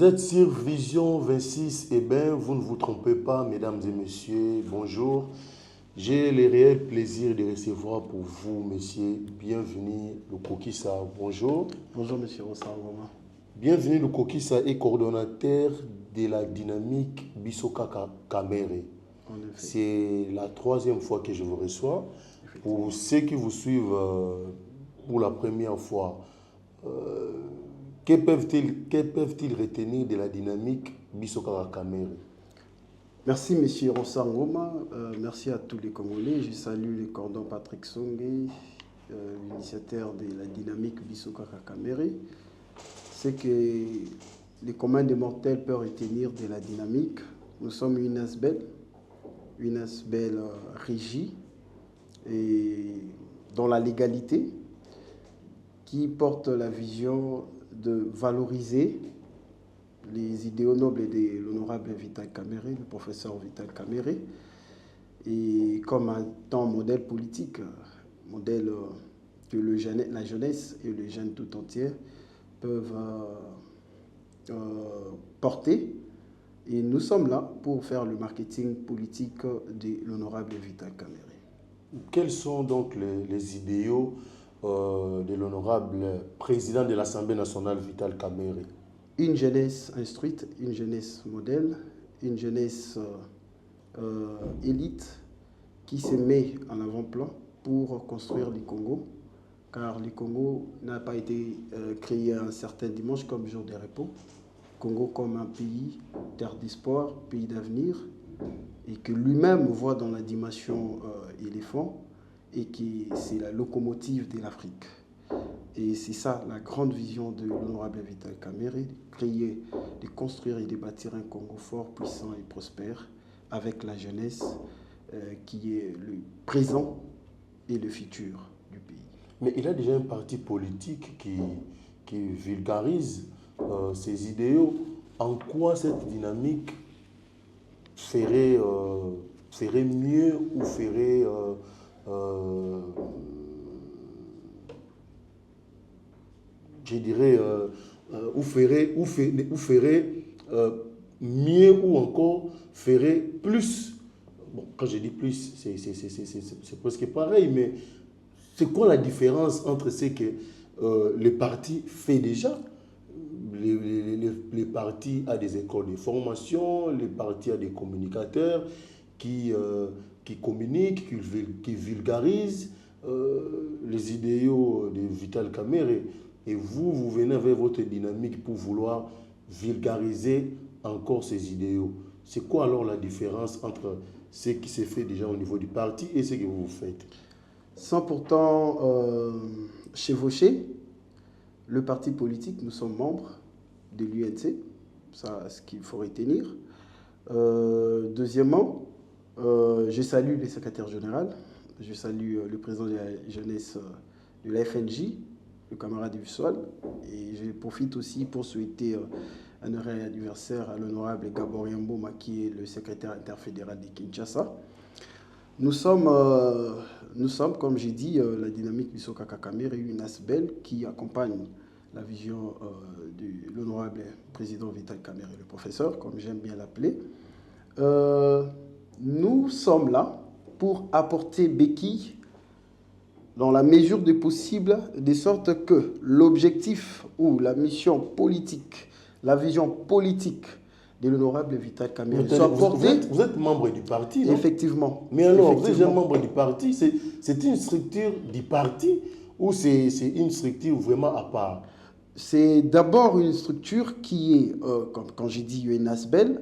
Vous êtes sur Vision 26, eh bien, vous ne vous trompez pas, mesdames et messieurs, bonjour. J'ai le réel plaisir de recevoir pour vous, messieurs, bienvenue le Kokissa, bonjour. Bonjour, monsieur Rossangoma. Bienvenue le Kokissa est coordonnateur de la dynamique Bisoka Kamere. En effet. C'est la troisième fois que je vous reçois. Pour ceux qui vous suivent pour la première fois, que peuvent-ils retenir de la dynamique Bisoka Kamere? Merci, monsieur Rossangoma. Merci à tous les Congolais. Je salue le cordon Patrick Songé, l'initiateur de la dynamique Bisoka Kamere. C'est que les communs des mortels peuvent retenir de la dynamique. Nous sommes une ASBEL régie et dans la légalité, qui porte la vision de valoriser les idéaux nobles de l'honorable Vital Kamerhe, le professeur Vital Kamerhe, et comme un temps modèle politique, modèle que la jeunesse et les jeunes tout entiers peuvent porter. Et nous sommes là pour faire le marketing politique de l'honorable Vital Kamerhe. Quels sont donc les idéaux de l'honorable président de l'Assemblée nationale Vital Kamerhe? Une jeunesse instruite, une jeunesse modèle, une jeunesse élite qui se met en avant-plan pour construire le Congo, car le Congo n'a pas été créé un certain dimanche comme jour de repos. Congo comme un pays, terre d'espoir, pays d'avenir, et que lui-même voit dans la dimension éléphant, et qui c'est la locomotive de l'Afrique. Et c'est ça la grande vision de l'honorable Vital Kamerhe, de créer, de construire et de bâtir un Congo fort, puissant et prospère, avec la jeunesse qui est le présent et le futur du pays. Mais il a déjà un parti politique qui vulgarise ses idéaux. En quoi cette dynamique ferait mieux ou ferait je dirais ou ferait mieux ou encore ferait plus. Bon, quand je dis plus, c'est presque pareil, mais c'est quoi la différence entre ce que les partis font déjà? Les partis ont des écoles de formation, les partis ont des communicateurs qui communiquent, qui vulgarisent les idéaux de Vital Kamerhe. Et vous venez avec votre dynamique pour vouloir vulgariser encore ces idéaux. C'est quoi alors la différence entre ce qui s'est fait déjà au niveau du parti et ce que vous faites? Sans pourtant chevaucher le parti politique, nous sommes membres de l'UNC, ça c'est ce qu'il faut retenir. Deuxièmement, je salue le secrétaire général, je salue le président de la jeunesse de la FNJ, le camarade Visual, et je profite aussi pour souhaiter un heureux anniversaire à l'honorable Gabor Yamboma, qui est le secrétaire interfédéral de Kinshasa. Nous sommes, comme j'ai dit, la dynamique Bisoka Kamere, une ASBEL qui accompagne la vision de l'honorable président Vital Kamerhe, le professeur, comme j'aime bien l'appeler. Nous sommes là pour apporter béquille dans la mesure du possible, de sorte que l'objectif ou la mission politique, la vision politique de l'honorable Vital Kamerhe soit portée. Vous êtes membre du parti, non? Effectivement. Mais alors, vous êtes un membre du parti, c'est une structure du parti ou c'est une structure vraiment à part? C'est d'abord une structure qui est, quand j'ai dit une ASBEL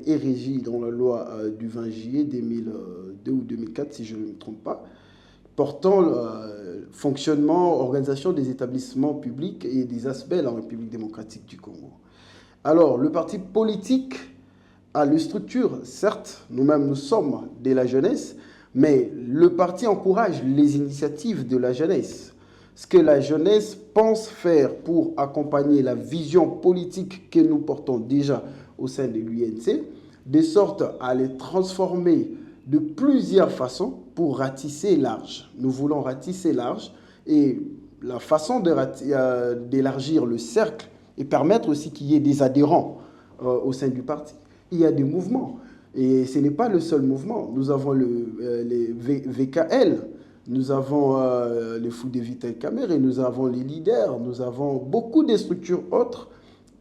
est régie dans la loi du 20 juillet 2002 ou 2004, si je ne me trompe pas, portant le fonctionnement, organisation des établissements publics et des ASBEL en République démocratique du Congo. Alors, le parti politique a une structure, certes, nous-mêmes nous sommes de la jeunesse, mais le parti encourage les initiatives de la jeunesse. Ce que la jeunesse pense faire pour accompagner la vision politique que nous portons déjà au sein de l'UNC, de sorte à les transformer de plusieurs façons pour ratisser large. Nous voulons ratisser large et la façon d'élargir le cercle et permettre aussi qu'il y ait des adhérents au sein du parti. Il y a des mouvements. Et ce n'est pas le seul mouvement. Nous avons les VKL, nous avons les Fous de Vital Kamerhe, nous avons les leaders, nous avons beaucoup de structures autres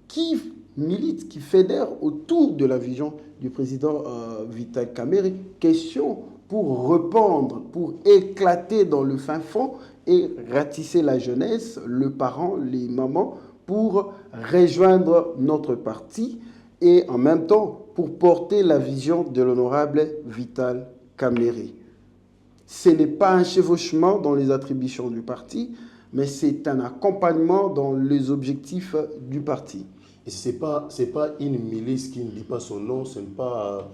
qui militent, qui fédèrent autour de la vision du président Vital Kamerhe. Question pour répandre, pour éclater dans le fin fond et ratisser la jeunesse, le parent, les mamans, pour rejoindre notre parti et en même temps pour porter la vision de l'honorable Vital Kamerhe. Ce n'est pas un chevauchement dans les attributions du parti, mais c'est un accompagnement dans les objectifs du parti. Et ce n'est pas une milice qui ne dit pas son nom, ce n'est pas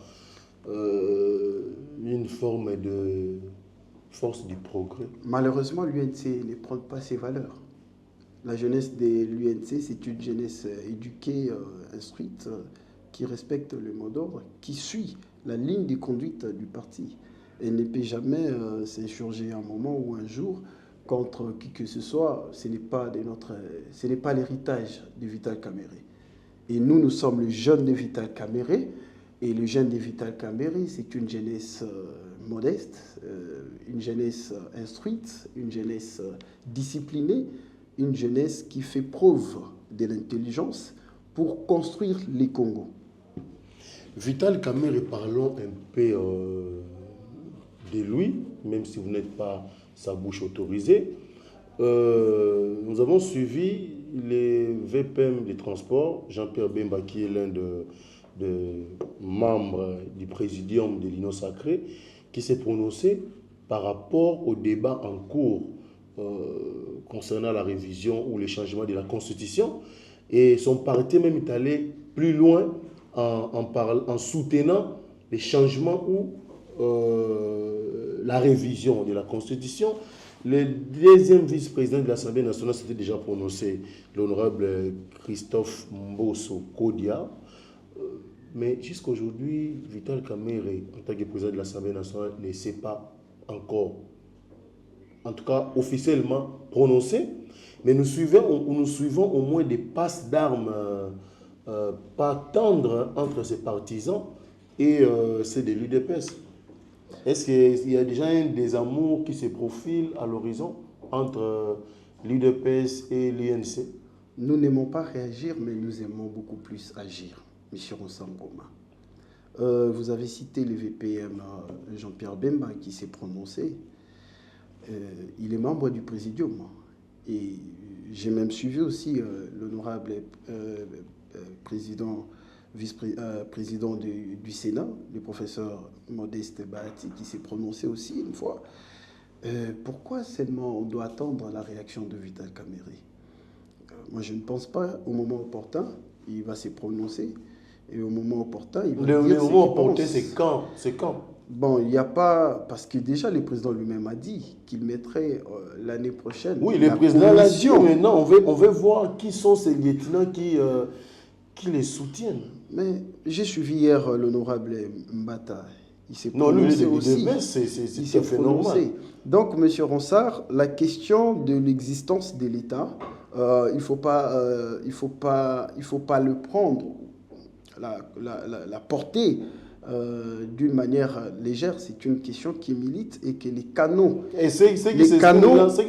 une forme de force du progrès. Malheureusement, l'UNC ne prend pas ses valeurs. La jeunesse de l'UNC, c'est une jeunesse éduquée, instruite, qui respecte le mot d'ordre, qui suit la ligne de conduite du parti. Elle ne peut jamais s'insurger un moment ou un jour contre qui que ce soit. Ce n'est pas l'héritage de Vital Kamerhe. Et nous sommes le jeune de Vital Kamerhe. Et le jeune de Vital Kamerhe, c'est une jeunesse modeste, une jeunesse instruite, une jeunesse disciplinée, une jeunesse qui fait preuve de l'intelligence pour construire les Congos. Vital Kamerhe, parlons un peu de lui, même si vous n'êtes pas sa bouche autorisée. Nous avons suivi les VPM des transports, Jean-Pierre Bemba, qui est l'un de membres du présidium de l'Union sacrée, qui s'est prononcé par rapport au débat en cours concernant la révision ou le changement de la Constitution. Et son parti même est allé plus loin en soutenant les changements ou la révision de la Constitution. Le deuxième vice-président de l'Assemblée nationale s'était déjà prononcé, l'honorable Christophe Mbosso Kodia. Mais jusqu'à aujourd'hui, Vital Kamerhe, en tant que président de l'Assemblée nationale, ne s'est pas encore, en tout cas officiellement, prononcé. Mais nous suivons au moins des passes d'armes pas tendres entre ses partisans et ceux de l'UDPS. Est-ce qu'il y a déjà un désamour qui se profile à l'horizon entre l'UDPS et l'UNC? Nous n'aimons pas réagir, mais nous aimons beaucoup plus agir, M. Ronsard Ngoma. Vous avez cité le VPM Jean-Pierre Bemba qui s'est prononcé. Il est membre du Présidium. Et j'ai même suivi aussi l'honorable vice-président du Sénat, le professeur Modeste Bahati, qui s'est prononcé aussi une fois. Pourquoi seulement on doit attendre la réaction de Vital Kamerhe? Moi, je ne pense pas. Au moment opportun, il va se prononcer. Et au moment opportun, il va dire ce qu'il pense. Le moment opportun, c'est quand? Bon, il n'y a pas... Parce que déjà, le président lui-même a dit qu'il mettrait l'année prochaine... Oui, le président l'a dit. Maintenant, on veut voir qui sont ces lieutenants qui les soutiennent. Mais j'ai suivi hier l'honorable Mbata. Il s'est prononcé aussi. C'est tout à fait normal. Donc, M. Ronsard, la question de l'existence de l'État, il ne faut pas le prendre, la porter d'une manière légère. C'est une question qui milite et que les canaux... Et c'est qui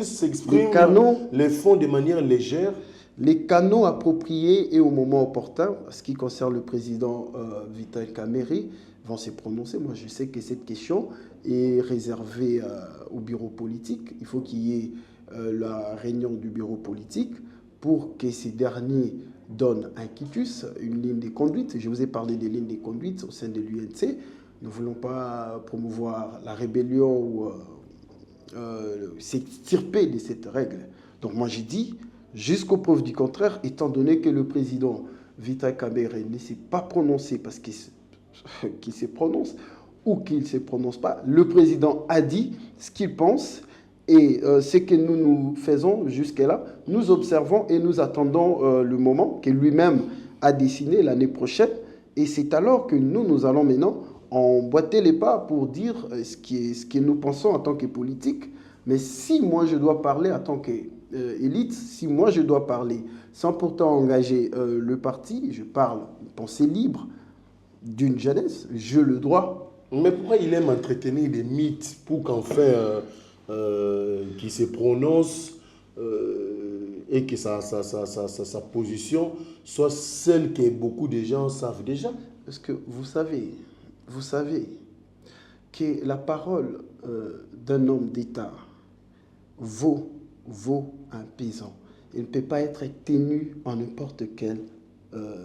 s'expriment, les font de manière légère. Les canaux appropriés et au moment opportun, en ce qui concerne le président Vital Kamerhe, vont se prononcer. Moi, je sais que cette question est réservée au bureau politique. Il faut qu'il y ait la réunion du bureau politique pour que ces derniers donnent un quitus, une ligne de conduite. Je vous ai parlé des lignes de conduite au sein de l'UNC. Nous ne voulons pas promouvoir la rébellion ou s'extirper de cette règle. Donc moi, j'ai dit... Jusqu'aux preuves du contraire, étant donné que le président Vital Kamerhe ne s'est pas prononcé parce qu'il se prononce ou qu'il ne se prononce pas, le président a dit ce qu'il pense et ce que nous faisons jusque-là, nous observons et nous attendons le moment que lui-même a dessiné l'année prochaine et c'est alors que nous allons maintenant emboîter les pas pour dire ce que nous pensons en tant que politique. Mais si moi je dois parler en tant que élite, si moi je dois parler sans pourtant engager le parti, je parle une pensée libre d'une jeunesse, j'ai le droit. Mais pourquoi il aime entretenir des mythes pour qu'enfin, qui se prononce et que sa position soit celle que beaucoup de gens savent déjà? Parce que vous savez que la parole d'un homme d'État vaut un pesant. Il ne peut pas être tenu en n'importe quelle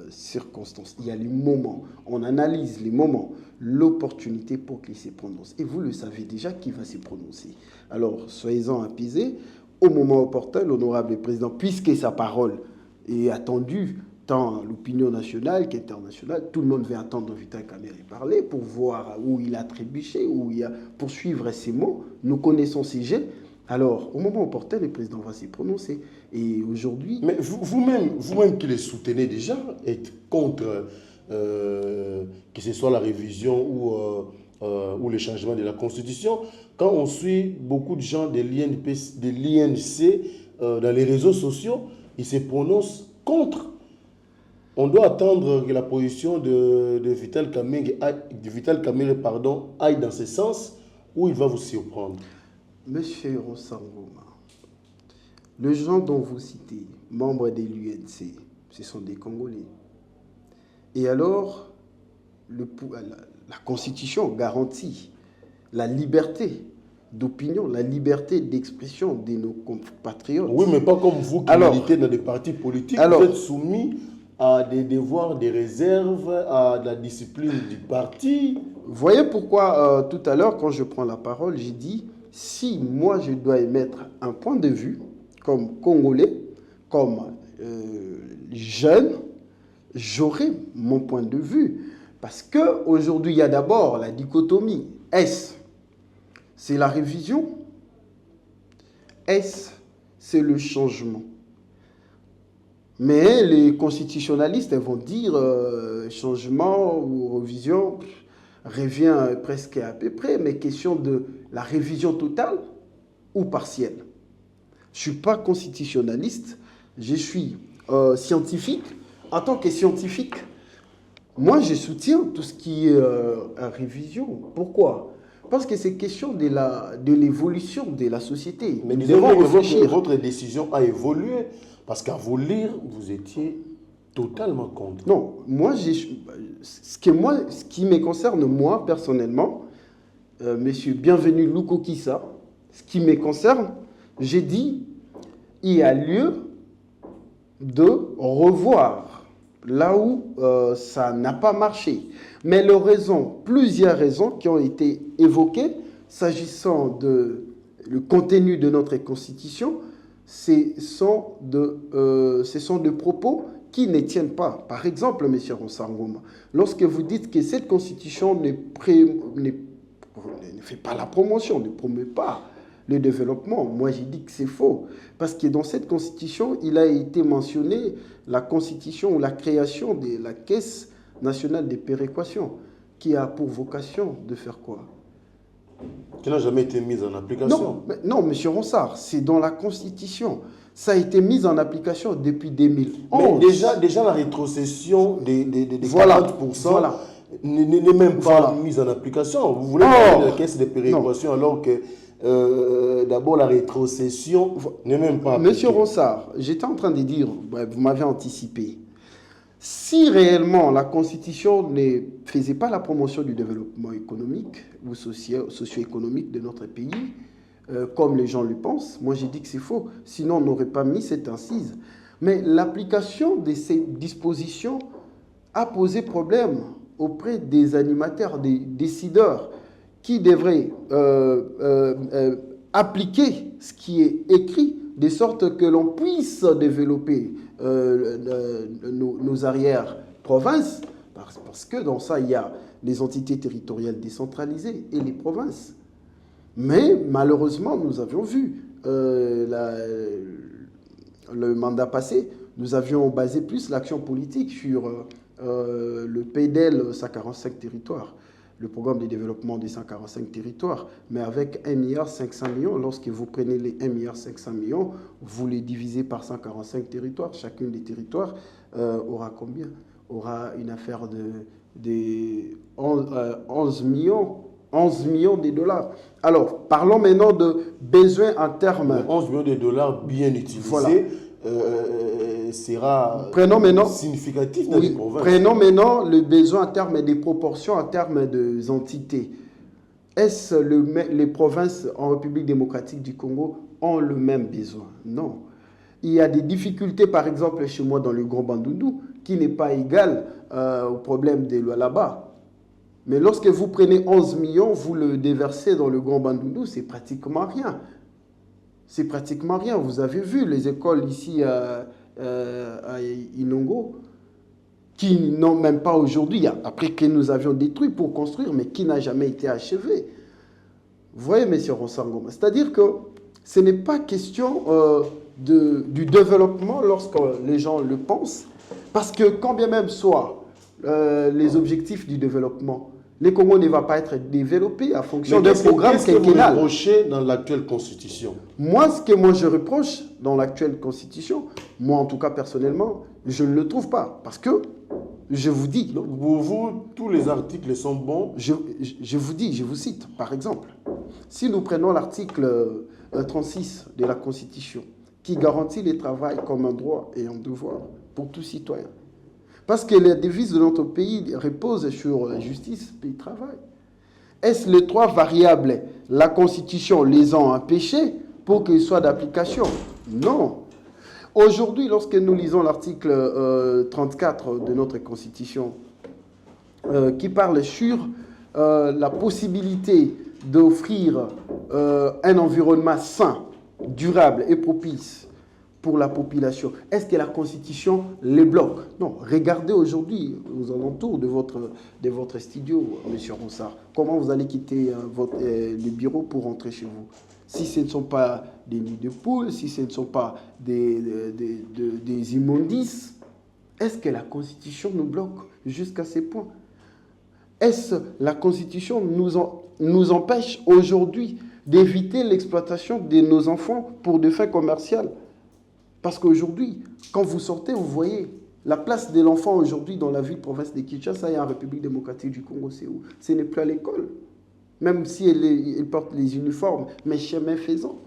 circonstance. Il y a les moments, on analyse les moments, l'opportunité pour qu'il se prononce. Et vous le savez déjà qui va se prononcer. Alors, soyez-en apaisés. Au moment opportun, l'honorable président, puisque sa parole est attendue, tant l'opinion nationale qu'internationale, tout le monde veut attendre Vital Kamerhe parler pour voir où il a trébuché, où il a poursuivre ses mots. Nous connaissons ses jets. Alors, au moment opportun, le président va s'y prononcer. Et aujourd'hui... Mais vous-même qui les soutenez déjà, êtes contre que ce soit la révision ou le changement de la Constitution, quand on suit beaucoup de gens de l'INC dans les réseaux sociaux, ils se prononcent contre. On doit attendre que la position de Vital Kamerhe aille dans ce sens, où il va vous surprendre. Monsieur Ronsangoma, les gens dont vous citez, membres de l'UNC, ce sont des Congolais. Et alors, la Constitution garantit la liberté d'opinion, la liberté d'expression de nos compatriotes. Oui, mais pas comme vous qui militez dans des partis politiques. Vous êtes soumis à des devoirs, des réserves, à la discipline du parti. Voyez pourquoi tout à l'heure, quand je prends la parole, j'ai dit, si moi je dois émettre un point de vue, comme Congolais, comme jeune, j'aurai mon point de vue. Parce qu'aujourd'hui, il y a d'abord la dichotomie. Est-ce c'est la révision? Est-ce c'est le changement? Mais les constitutionnalistes vont dire changement ou révision revient presque à peu près, mais question de la révision totale ou partielle. Je ne suis pas constitutionnaliste, je suis scientifique. En tant que scientifique, moi je soutiens tout ce qui est révision. Pourquoi? Parce que c'est question de l'évolution de la société. Mais nous devons réfléchir. Votre décision a évolué. Parce qu'à vous lire, vous étiez totalement contre. Non, moi, ce qui me concerne, moi, personnellement, monsieur Bienvenu Lukokisa, ce qui me concerne, j'ai dit, il y a lieu de revoir là où ça n'a pas marché. Mais plusieurs raisons qui ont été évoquées, s'agissant de le contenu de notre Constitution, ce sont de propos qui ne tiennent pas. Par exemple, M. Ronsangoma, lorsque vous dites que cette constitution ne fait pas la promotion, ne promeut pas le développement, moi j'ai dit que c'est faux. Parce que dans cette constitution, il a été mentionné la constitution ou la création de la Caisse nationale de péréquation, qui a pour vocation de faire quoi? Qui n'a jamais été mise en application. Non, M. Ronsard, c'est dans la Constitution. Ça a été mis en application depuis 2011. Mais déjà la rétrocession des 40% n'est même pas mise en application. Vous voulez parler de la caisse de péréquation alors que d'abord la rétrocession n'est même pas appliquée. M. Ronsard, j'étais en train de dire, vous m'avez anticipé. Si réellement la Constitution ne faisait pas la promotion du développement économique ou socio-économique de notre pays, comme les gens le pensent, moi j'ai dit que c'est faux. Sinon on n'aurait pas mis cette incise. Mais l'application de ces dispositions a posé problème auprès des animateurs, des décideurs qui devraient appliquer ce qui est écrit de sorte que l'on puisse développer nos arrière-provinces, parce que dans ça, il y a les entités territoriales décentralisées et les provinces. Mais malheureusement, nous avions vu le mandat passé, nous avions basé plus l'action politique sur le PDL, sa 45 territoires. le programme de développement des 145 territoires. Mais avec 1,5 milliard, lorsque vous prenez les 1,5 milliard, vous les divisez par 145 territoires. Chacun des territoires aura combien? Aura une affaire de 11 millions. 11 millions de dollars. Alors, parlons maintenant de besoins en termes... 11 millions de dollars bien utilisés, voilà. Sera significatif dans les provinces. Prenons maintenant le besoin en termes des proportions, en termes des entités. Est-ce les provinces en République démocratique du Congo ont le même besoin? Non. Il y a des difficultés, par exemple, chez moi dans le Grand Bandundu, qui n'est pas égal au problème des Lualaba. Mais lorsque vous prenez 11 millions, vous le déversez dans le Grand Bandundu, c'est pratiquement rien. C'est pratiquement rien. Vous avez vu les écoles ici à Inongo, qui n'ont même pas aujourd'hui, après que nous avions détruit pour construire, mais qui n'a jamais été achevé. Vous voyez, M. Ronsangoma, c'est-à-dire que ce n'est pas question du développement lorsque les gens le pensent, parce que quand bien même soient les objectifs du développement, le Congo ne va pas être développé à fonction d'un programme quinquennal. Qu'est-ce que vous reprochez dans l'actuelle constitution? Moi, ce que je reproche dans l'actuelle constitution, moi en tout cas personnellement, je ne le trouve pas. Parce que, je vous dis... Donc, pour vous, tous les articles sont bons? Je vous dis, je vous cite, par exemple, si nous prenons l'article 36 de la Constitution, qui garantit le travail comme un droit et un devoir pour tout citoyen. Parce que la devise de notre pays repose sur la justice, paix et travail. Est-ce les trois variables, la Constitution les ont empêchées pour qu'ils soient d'application? Non. Aujourd'hui, lorsque nous lisons l'article 34 de notre Constitution, qui parle sur la possibilité d'offrir un environnement sain, durable et propice pour la population. Est-ce que la Constitution les bloque? Non. Regardez aujourd'hui aux alentours de votre studio, M. Ronsard. Comment vous allez quitter le bureau pour rentrer chez vous? Si ce ne sont pas des nids de poules, si ce ne sont pas des immondices, est-ce que la Constitution nous bloque jusqu'à ces points? Est-ce la Constitution nous empêche aujourd'hui d'éviter l'exploitation de nos enfants pour des fins commerciales? Parce qu'aujourd'hui, quand vous sortez, vous voyez la place de l'enfant aujourd'hui dans la ville-province de Kinshasa et en République démocratique du Congo, c'est où? Ce n'est plus à l'école. Même si elle porte les uniformes, mais chemin faisant.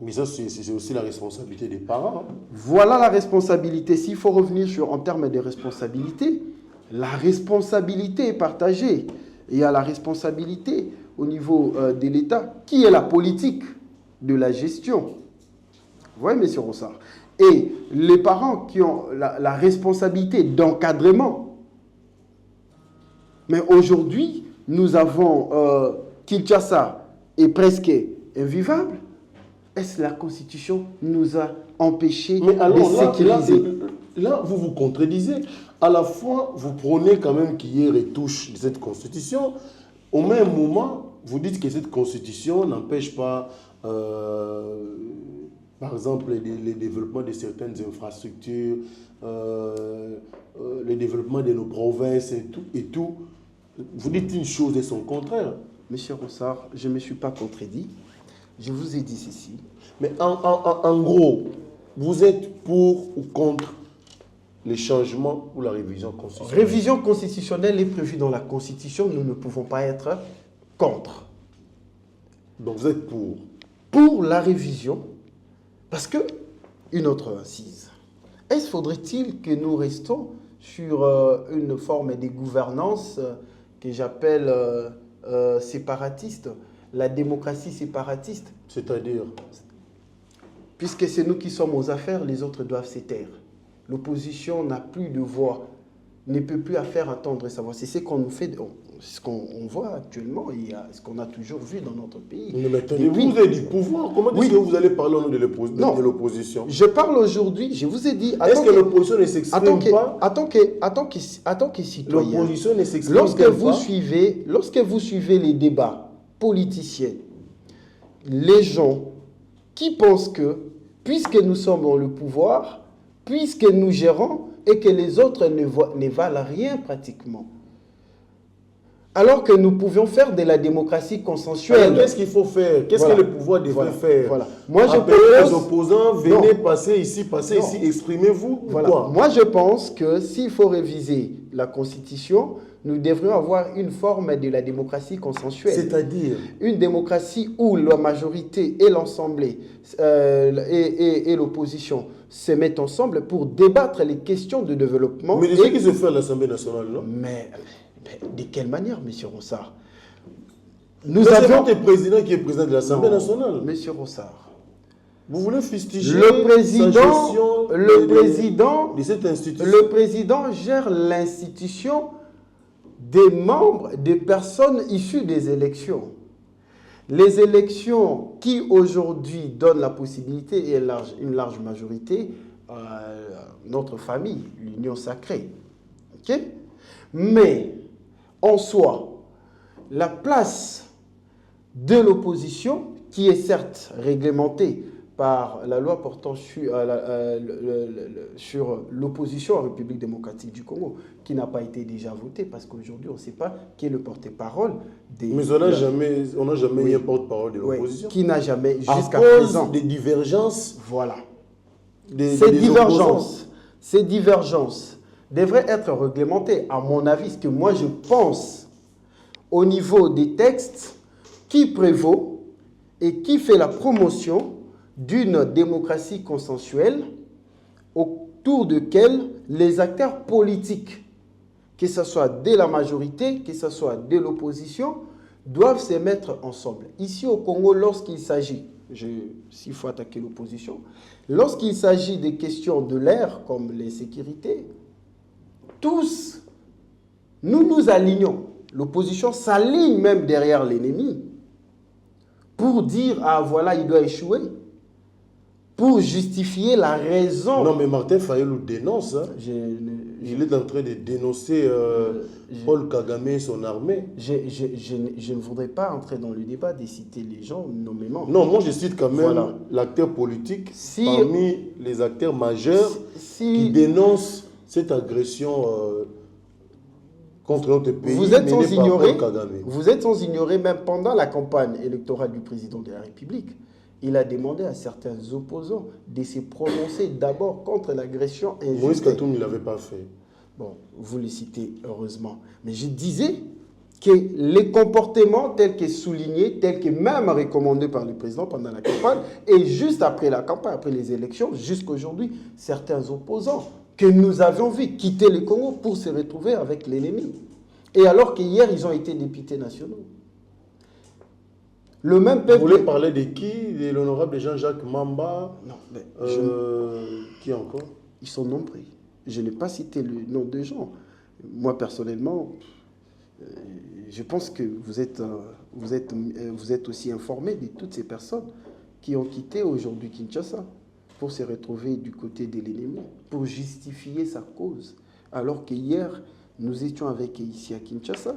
Mais ça, c'est aussi la responsabilité des parents. Hein. Voilà la responsabilité. S'il faut revenir en termes de responsabilité, la responsabilité est partagée. Il y a la responsabilité au niveau de l'État, qui est la politique de la gestion. Vous voyez, M. Ronsard? Et les parents qui ont la responsabilité d'encadrement. Mais aujourd'hui, nous avons Kinshasa est presque invivable. Est-ce que la Constitution nous a empêchés de sécuriser? Là, vous vous contredisez. À la fois, vous prenez quand même qu'il y ait retouche de cette Constitution. Au même moment, vous dites que cette Constitution n'empêche pas... par exemple, le développement de certaines infrastructures, le développement de nos provinces et tout. Vous dites une chose et son contraire. Monsieur Ronsard, je ne me suis pas contredit. Je vous ai dit ceci. Mais en gros, vous êtes pour ou contre les changements ou la révision constitutionnelle? Révision constitutionnelle est prévue dans la Constitution. Nous ne pouvons pas être contre. Donc vous êtes pour? Pour la révision. Parce que, une autre incise, faudrait-il que nous restons sur une forme de gouvernance que j'appelle séparatiste, la démocratie séparatiste? C'est-à-dire? Puisque c'est nous qui sommes aux affaires, les autres doivent se taire. L'opposition n'a plus de voix, ne peut plus faire entendre sa voix. C'est ce qu'on nous fait, ce qu'on voit actuellement, et ce qu'on a toujours vu dans notre pays. Mais attendez, vous avez du pouvoir. Comment est-ce que vous allez parler au nom de l'opposition? Je parle aujourd'hui, je vous ai dit... Est-ce que l'opposition ne s'exprime pas? En tant que citoyen, l'opposition ne s'exprime pas. Lorsque vous suivez les débats politiciens, les gens qui pensent que, puisque nous sommes dans le pouvoir, puisque nous gérons, et que les autres ne valent rien pratiquement. Alors que nous pouvions faire de la démocratie consensuelle. Qu'est-ce qu'il faut faire? Qu'est-ce que le pouvoir devrait faire? Voilà. Moi, je appeler pense... les opposants, venez passer ici, exprimez-vous. Voilà. Moi, je pense que s'il faut réviser la Constitution, nous devrions avoir une forme de la démocratie consensuelle. C'est-à-dire une démocratie où la majorité et l'Assemblée et l'opposition se mettent ensemble pour débattre les questions de développement. Mais ce qui se fait à l'Assemblée nationale, non? Mais de quelle manière, M. Ronsard? C'est votre président qui est président de l'Assemblée nationale. M. Ronsard. Vous voulez fustiger le président de cette institution. Le président gère l'institution des membres, des personnes issues des élections. Les élections qui aujourd'hui donnent la possibilité et une large majorité à notre famille, l'Union sacrée. Okay? Mais en soi, la place de l'opposition, qui est certes réglementée par la loi portant sur l'opposition à la République démocratique du Congo, qui n'a pas été déjà votée, parce qu'aujourd'hui, on ne sait pas qui est le porte-parole des... Mais on n'a jamais eu un porte-parole de l'opposition. Qui n'a jamais, jusqu'à présent. Des divergences. Voilà. Ces divergences devraient être réglementées, à mon avis, ce que moi je pense, au niveau des textes, qui prévaut et qui fait la promotion d'une démocratie consensuelle autour de laquelle les acteurs politiques, que ce soit de la majorité, que ce soit de l'opposition, doivent se mettre ensemble. Ici au Congo, lorsqu'il s'agit, s'il faut attaquer l'opposition, lorsqu'il s'agit des questions de l'air, comme les sécurités, tous, nous nous alignons. L'opposition s'aligne même derrière l'ennemi pour dire, ah voilà, il doit échouer. Pour justifier la raison. Non, mais Martin Fayulu dénonce. Hein. Il est en train de dénoncer Paul Kagame et son armée. Je ne voudrais pas entrer dans le débat de citer les gens nommément. Non, moi je cite quand même l'acteur politique parmi les acteurs majeurs qui dénoncent cette agression contre notre pays. Vous êtes sans ignorer, même pendant la campagne électorale du président de la République, il a demandé à certains opposants de se prononcer d'abord contre l'agression injuste. Moïse Katoum ne l'avait pas fait. Bon, vous le citez heureusement. Mais je disais que les comportements tels que soulignés, tels que même recommandés par le président pendant la campagne, et juste après la campagne, après les élections, jusqu'aujourd'hui, certains opposants que nous avions vu quitter le Congo pour se retrouver avec l'ennemi. Et alors qu'hier, ils ont été députés nationaux. Le même peuple... Vous voulez parler de qui? De l'honorable Jean-Jacques Mamba? Non, mais qui encore? Ils sont nombreux. Je n'ai pas cité le nom de gens. Moi, personnellement, je pense que vous êtes aussi informé de toutes ces personnes qui ont quitté aujourd'hui Kinshasa pour se retrouver du côté de l'ennemi, pour justifier sa cause. Alors qu'hier, nous étions avec ici à Kinshasa.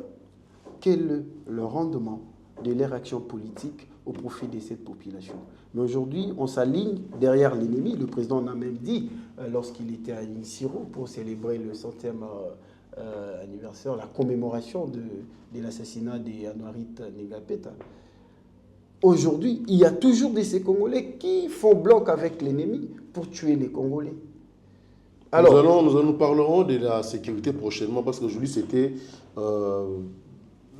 Quel est le rendement de leur action politique au profit de cette population? Mais aujourd'hui, on s'aligne derrière l'ennemi. Le président en a même dit, lorsqu'il était à Insiro pour célébrer le 100e anniversaire, la commémoration de l'assassinat d'Anouarit Negapeta. Aujourd'hui, il y a toujours ces Congolais qui font bloc avec l'ennemi pour tuer les Congolais. Alors, nous parlerons de la sécurité prochainement parce qu'aujourd'hui, c'était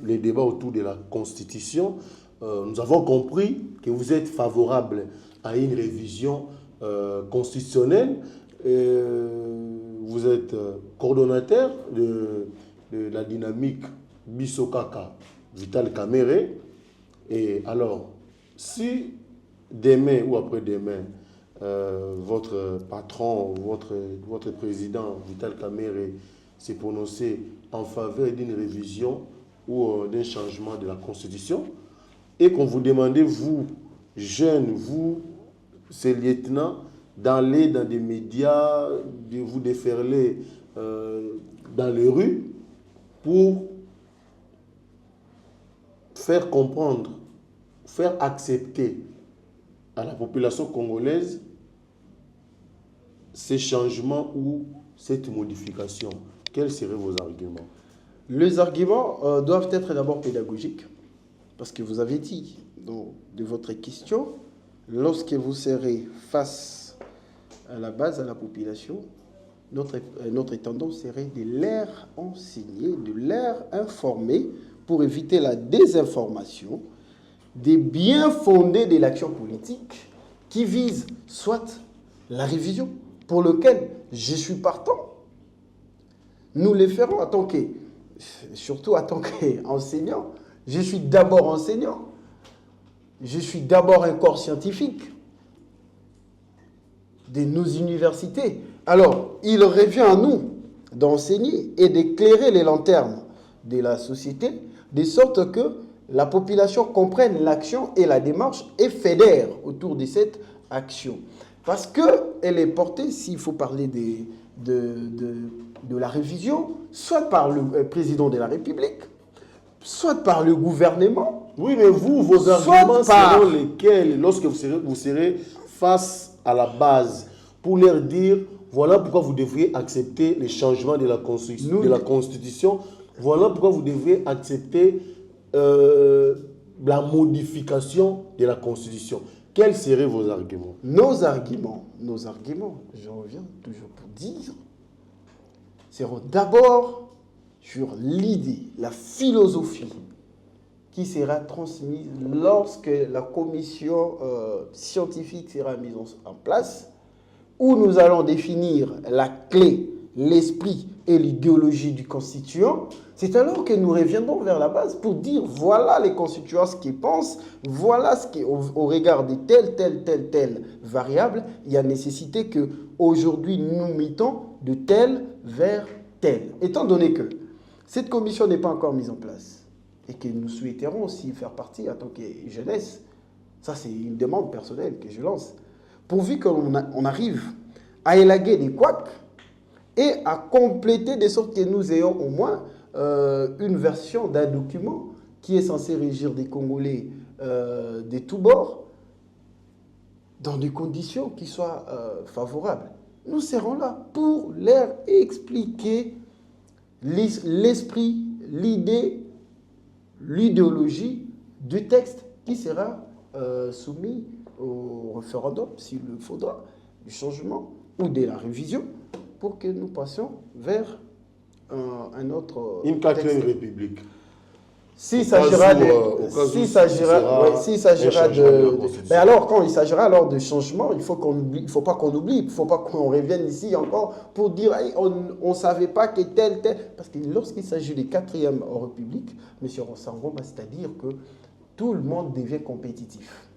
les débats autour de la Constitution. Nous avons compris que vous êtes favorable à une révision constitutionnelle. Vous êtes coordonnateur de la dynamique Bisokaka Vital Kamerhe. Et alors, si demain ou après-demain, votre patron, votre président Vital Kamerhe s'est prononcé en faveur d'une révision ou d'un changement de la Constitution, et qu'on vous demandait, vous, jeunes, vous, ces lieutenants, d'aller dans des médias, de vous déferler dans les rues pour faire comprendre, faire accepter à la population congolaise ces changements ou cette modification. Quels seraient vos arguments? Les arguments doivent être d'abord pédagogiques, parce que vous avez dit de votre question, lorsque vous serez face à la base, à la population, notre tendance serait de leur enseigner, de leur informer pour éviter la désinformation, des bien fondés de l'action politique qui vise soit la révision, pour lequel je suis partant. Nous les ferons surtout en tant qu'enseignant. Je suis d'abord enseignant. Je suis d'abord un corps scientifique de nos universités. Alors, il revient à nous d'enseigner et d'éclairer les lanternes de la société, de sorte que la population comprenne l'action et la démarche et fédère autour de cette action. Parce qu'elle est portée, s'il faut parler de la révision, soit par le président de la République, soit par le gouvernement. Oui, mais vous, vos arguments seront lesquels lorsque vous serez face à la base pour leur dire voilà pourquoi vous devriez accepter les changements de la Constitution, voilà pourquoi vous devriez accepter la modification de la Constitution. Quels seraient vos arguments? Nos arguments, je reviens toujours pour dire, seront d'abord sur l'idée, la philosophie qui sera transmise lorsque la commission scientifique sera mise en place, où nous allons définir la clé, l'esprit et l'idéologie du constituant. C'est alors que nous reviendrons vers la base pour dire voilà les constituants ce qu'ils pensent, voilà ce qui, au regard de telle variable, il y a nécessité qu'aujourd'hui nous mettons de tel vers tel. Étant donné que cette commission n'est pas encore mise en place et que nous souhaiterons aussi faire partie en tant que jeunesse, ça c'est une demande personnelle que je lance, pourvu qu'on arrive à élaguer des couacs et à compléter de sorte que nous ayons au moins une version d'un document qui est censé régir des Congolais de tous bords dans des conditions qui soient favorables. Nous serons là pour leur expliquer l'esprit, l'idée, l'idéologie du texte qui sera soumis au référendum, s'il le faudra, du changement ou de la révision, pour que nous passions vers un autre une quatrième république. S'il s'agira de... Mais alors, quand il s'agira alors de changement, il faut pas qu'on oublie, il ne faut pas qu'on revienne ici encore pour dire hey, on ne savait pas que tel... Parce que lorsqu'il s'agit des quatrièmes républiques, M. Rossango, c'est-à-dire que tout le monde devient compétitif.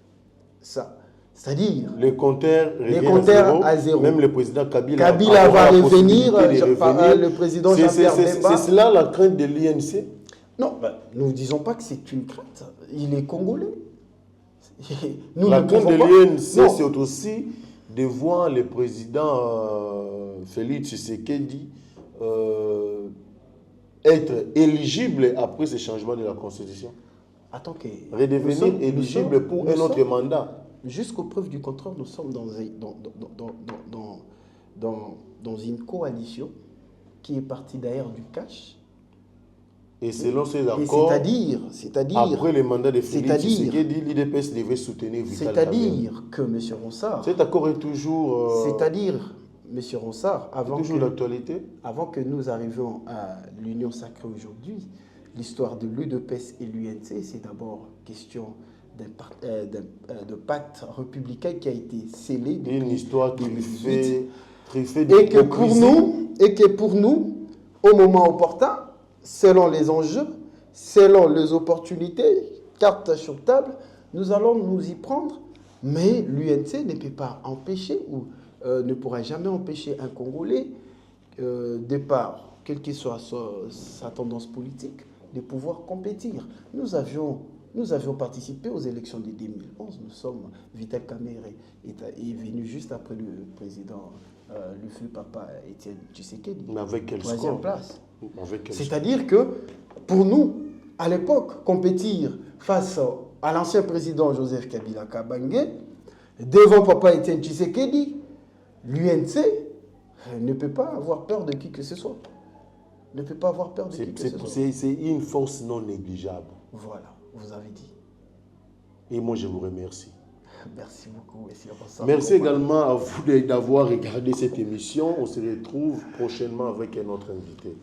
Ça. C'est-à-dire... Les compteurs à zéro. Même le président Kabila va revenir, le président Jean-Pierre Bemba. C'est cela la crainte de l'INC? Non, nous ne disons pas que c'est une crainte. Il est congolais. La crainte de l'INC, c'est aussi de voir le président Félix Tshisekedi être éligible après ce changement de la Constitution. Redevenir éligible pour un autre mandat. Jusqu'aux preuves du contraire, nous sommes dans une coalition qui est partie d'ailleurs du cash. Et selon ces accords, c'est-à-dire après le mandat de Félix Tshisekedi, l'IDPS devait soutenir Vital Kamerhe. C'est-à-dire que M. Ronsard... Cet accord est toujours... C'est-à-dire, M. Ronsard, avant que nous arrivions à l'Union sacrée aujourd'hui, l'histoire de l'UDPS et l'UNC, c'est d'abord question de pacte républicain qui a été scellé depuis une histoire truffée et que pour nous, au moment opportun, selon les enjeux, selon les opportunités, carte sur table, nous allons nous y prendre. Mais l'UNC ne peut pas empêcher ou ne pourra jamais empêcher un Congolais, de par quelle que soit sa tendance politique, de pouvoir compétir. Nous avions participé aux élections de 2011. Nous sommes, Vital Kamerhe est venu juste après le président, le feu papa Étienne Tshisekedi. Mais avec quel troisième score? Place. C'est-à-dire que, pour nous, à l'époque, compétir face à l'ancien président Joseph Kabila Kabange, devant papa Étienne Tshisekedi, l'UNC ne peut pas avoir peur de qui que ce soit. ne peut pas avoir peur de qui que ce soit. C'est une force non négligeable. Voilà, vous avez dit. Et moi, je vous remercie. Merci beaucoup, monsieur Rossard. Merci également à vous d'avoir regardé cette émission. On se retrouve prochainement avec un autre invité.